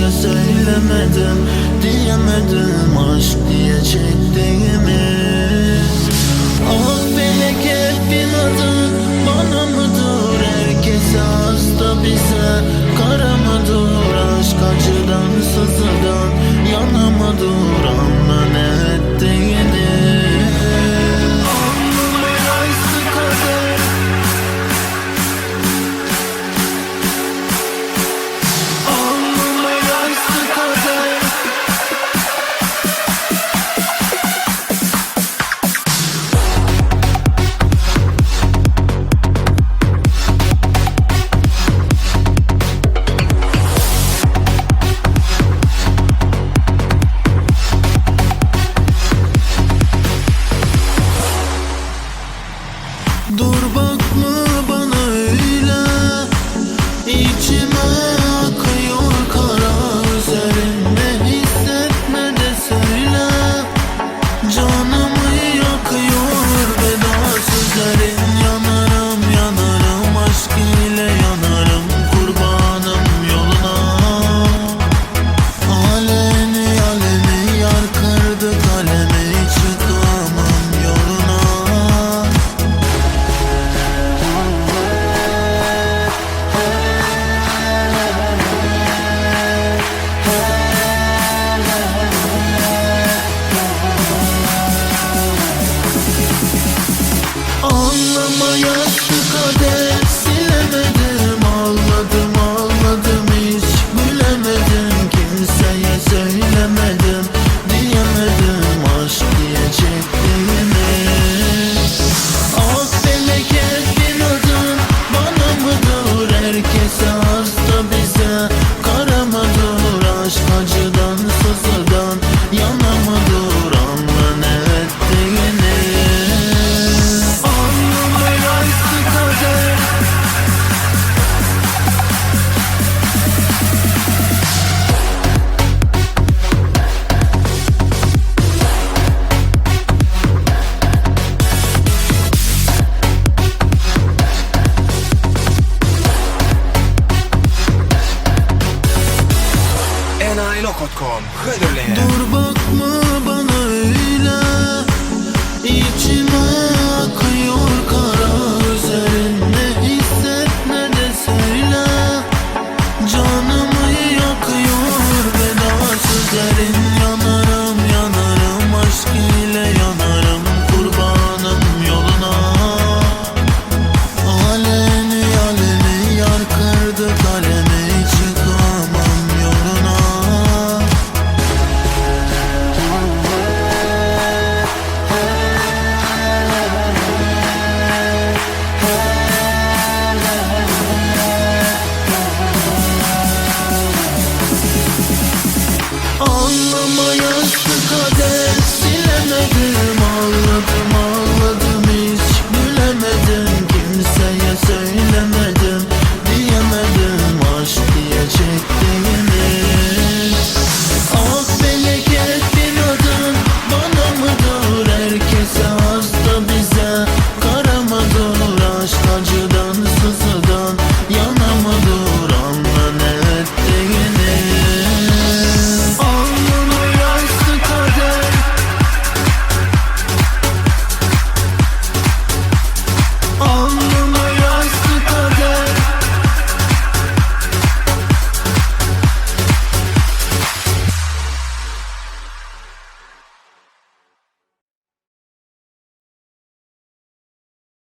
kimseye söylemedim, diyemedim aşk diye çektiğimi. Ah felek hep inadın bana mıdır? Herkese hasta bize kara mıdır? Aşk acıdan sızıdan yana mıdır? Anla ne ettiğini. Alnıma yaysı kader, alnıma yaysı kader. Dur bakma bana öyle, içime akıyor kara. Üzerinde hissetme de söyle, canımı yakıyor veda sözlerin. Yanarım yanarım aşk ile yanarım, kurbanım yoluna. Aleni aleni yar kırdı kalemi, çıkamam yoluna. Anlama yaşlı kader, silemedim, ağladım ağladım hiç gülemedim. Kimseye söylemedim, diyemedim aşk diye çektiğimi. Ah felek hep inadın bana mıdır? Herkese hasta bize kara mıdır? Aşk acıdan sızıdan yana mıdır? Anla ne ettiğini. Alnıma yaysı kader, NILO.com